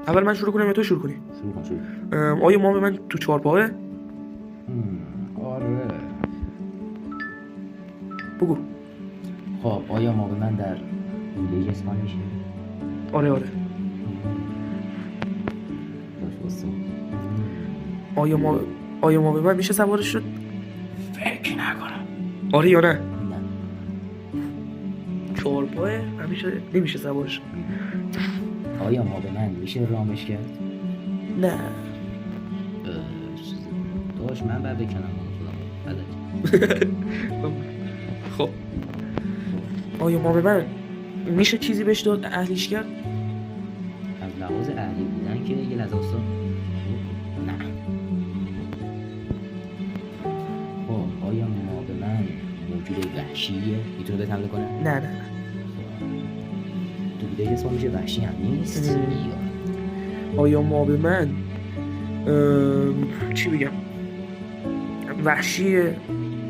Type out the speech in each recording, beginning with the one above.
اول من شروع کنم یا تو شروع کنی؟ شروع کن. آیا ما به من تو چهارپاهه؟ آره. بگو. خب آیا ما به من در ویلیج اسپان میشه؟ آره. داشت بسته. آیا ما به من میشه سوارش شد؟ فکر نکنم. آره یا نه؟ نه. چهارپاهه همیشه نمیشه سوارش شد. آیا ما به من میشه رامش کرد؟ نه. داشت من بعد بکنم خودم. خب آیا ما به من میشه چیزی بهش داد اهلیش کرد؟ از لحاظ اهلی بودن که یه لحظه استاد. نه. خب آیا ما به من موجود وحشیه میتونه بهت حمله کنه؟ نه. تو ویلیج اسپان میشه وحشی هم نیست؟ یا آیا ما به من چی بگم وحشیه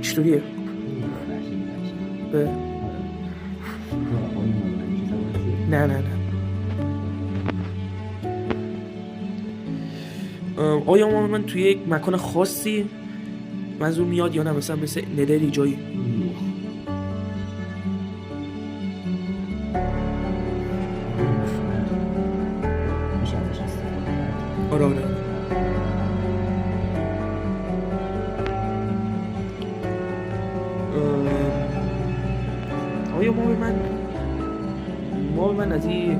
چطوریه؟ وحشی. به آیا ما به من میشه سوارشه؟ نه. آیا ما به من توی یک مکان خاصی منظور میاد یا نه، مثلا مثل ندری جایی؟ میشه ازش استفاده کرد. آره. آیا ما به من از این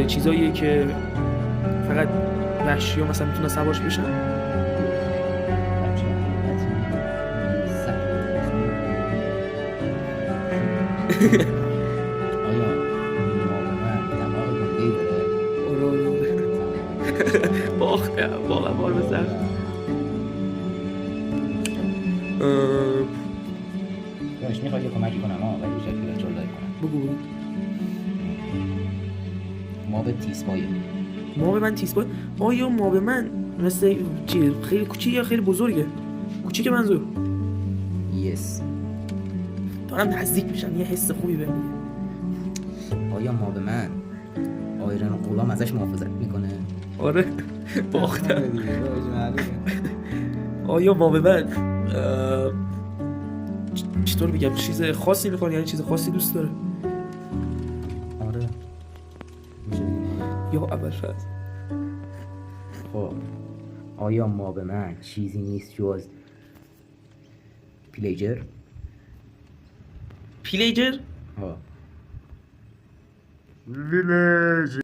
چیزاییه که فقط وحشی ها مثلا میتونن سوارش بشن؟ بچه حقیقت سخت. آیا ما به من دماغ گنده داره؟ آره. باخته واقعا بار بسر. داشت میخواد یه کمکی کنم ولی شکل بچه لای کنم. بگو. ما به تیسپایه. ما به من تیسپای. آیا ما به من مثل چی خیلی کوچیک یا خیلی بزرگه؟ کوچیک منظور. یس. دارم نزدیک میشم، یه حس خوبی بهم میده. آیا ما به من آیرن و غلام ازش محافظت میکنه؟ آره. باختم. آیا ما به من چطور بگم چیز خاصی میخواد، یعنی چیز خاصی دوست داره؟ آره. میشه بگیم آره. یا اول فاز. خب آیا ما به من چیزی نیست جز پیلیجر؟ پیلیجر؟ ها. ویلیج